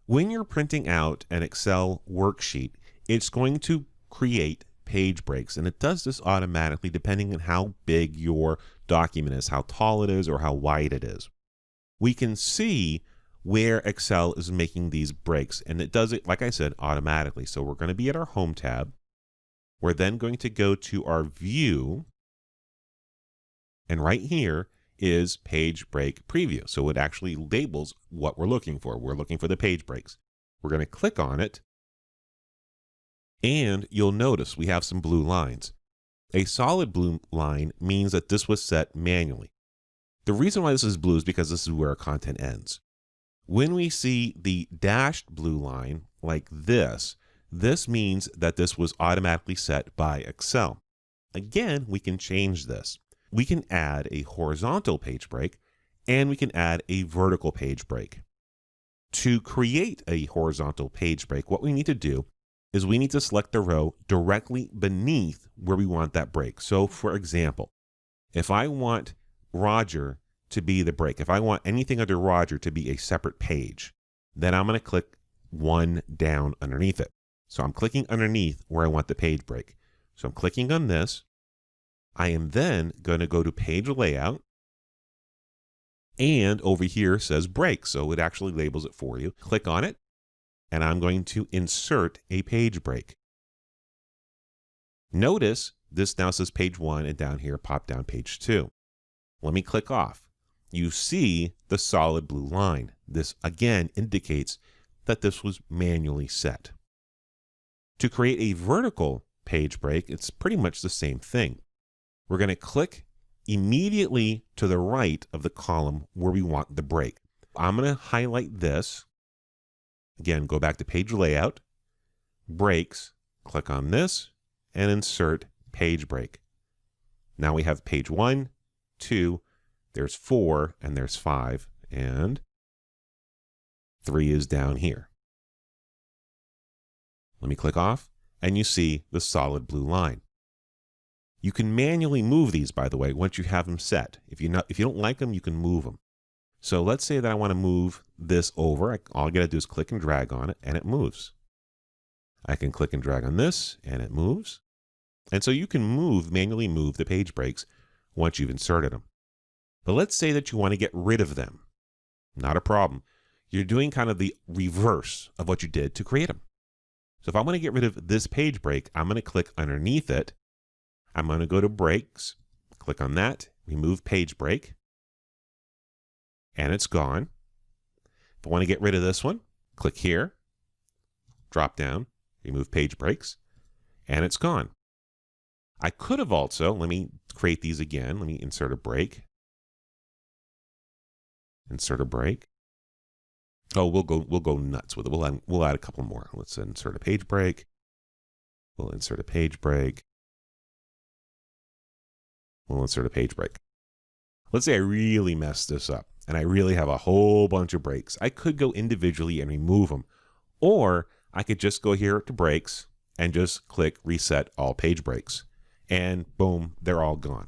When you're printing out an Excel worksheet, it's going to create page breaks, and it does this automatically depending on how big your document is, how tall it is, or how wide it is. We can see where Excel is making these breaks, and it does it, like I said, automatically. So we're going to be at our Home tab. We're then going to go to our View, and right here is Page Break Preview. So it actually labels what we're looking for. We're looking for the page breaks. We're going to click on it, and you'll notice we have some blue lines. A solid blue line means that this was set manually. The reason why this is blue is because this is where our content ends. When we see the dashed blue line like this means that this was automatically set by Excel. Again, we can change this. We can add a horizontal page break, and we can add a vertical page break. To create a horizontal page break, what we need to do is we need to select the row directly beneath where we want that break. So for example, if I want Roger to be the break, if I want anything under Roger to be a separate page, then I'm going to click one down underneath it. So I'm clicking underneath where I want the page break. So I'm clicking on this. I am then going to go to page layout, and over here says break. So it actually labels it for you. Click on it, and I'm going to insert a page break. Notice this now says page 1, and down here pop down page 2. Let me click off. You see the solid blue line. This again indicates that this was manually set. To create a vertical page break, it's pretty much the same thing. We're going to click immediately to the right of the column where we want the break. I'm going to highlight this. Again, go back to page layout, breaks, click on this, and insert page break. Now we have page 1, 2, there's 4, and there's 5, and 3 is down here. Let me click off, and you see the solid blue line. You can manually move these, by the way, once you have them set. If you don't like them, you can move them. So let's say that I want to move this over. All I got to do is click and drag on it, and it moves. I can click and drag on this, and it moves. And so you can manually move the page breaks once you've inserted them. But let's say that you want to get rid of them. Not a problem. You're doing kind of the reverse of what you did to create them. So if I want to get rid of this page break, I'm going to click underneath it. I'm going to go to breaks, click on that, remove page break, and it's gone. If I want to get rid of this one, click here, drop down, remove page breaks, and it's gone. I could have also, let me create these again. Let me insert a break. Insert a break. Oh, we'll go nuts with it. We'll add a couple more. Let's insert a page break. We'll insert a page break. We'll insert a page break. Let's say I really messed this up and I really have a whole bunch of breaks. I could go individually and remove them, or I could just go here to breaks and just click reset all page breaks, and boom, they're all gone.